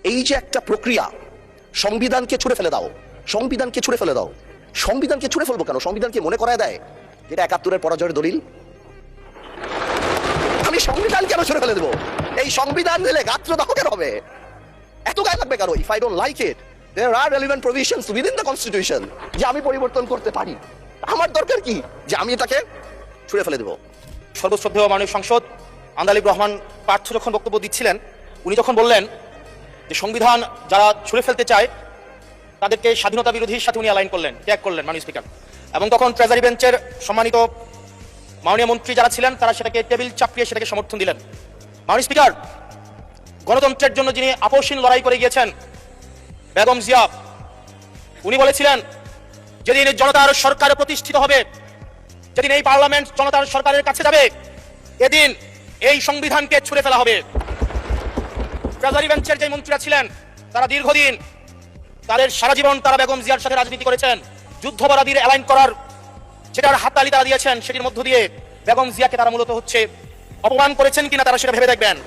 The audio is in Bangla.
এই যে একটা প্রক্রিয়া, সংবিধানকে ছুঁড়ে ফেলে দাও, সংবিধানকে ছুঁড়ে ফেলে দাও। সংবিধানকে ছুঁড়ে ফেলবো কেন? সংবিধানকে মনে করায় দেয় যেটা ৭১-এর পরাজয়ের দলিল। আমি সংবিধান কেন ছুঁড়ে ফেলে দেবো? এই সংবিধান দিলে গাত্রদাহ কেন হবে? এত গায়ে লাগবে কেন? If I don't like it, there are relevant provisions within the constitution যে আমি পরিবর্তন করতে পারি। আমার দরকার কি যে আমি এটাকে ছুঁড়ে ফেলে দেবো? সর্বশ্রদ্ধেয় মাননীয় সাংসদ আন্দালিব রহমান পার্থ যখন বক্তব্য দিচ্ছিলেন, উনি যখন বললেন যে সংবিধান যারা ছুঁড়ে ফেলতে চায় তাদেরকে স্বাধীনতা বিরোধীর সাথে উনি অ্যালাইন করলেন, ত্যাগ করলেন মাননীয় স্পিকার। এবং তখন ট্রেজারি বেঞ্চের সম্মানিত মাননীয় মন্ত্রী যারা ছিলেন তারা সেটাকে টেবিল চাপড়িয়ে সেটাকে সমর্থন দিলেন। মাননীয় স্পিকার, গণতন্ত্রের জন্য যিনি আপোষহীন লড়াই করে গিয়েছেন বেগম জিয়া, উনি বলেছিলেন যেদিন জনতার সরকার প্রতিষ্ঠিত হবে, যেদিন এই পার্লামেন্ট জনতার সরকারের কাছে যাবে, এদিন এই সংবিধানকে ছুঁড়ে ফেলা হবে। ট্রেজারি বেঞ্চের যে মন্ত্রীরা ছিলেন তারা দীর্ঘদিন তাদের সারা জীবন তারা বেগম জিয়ার সাথে রাজনীতি করেছেন। যুদ্ধাপরাধীর অ্যালাইন করার যেটার হাততালি তারা দিয়েছেন, সেটির মধ্য দিয়ে বেগম জিয়াকে তারা মূলত অপমান করেছেন কিনা তারা সেটা ভেবে দেখবেন।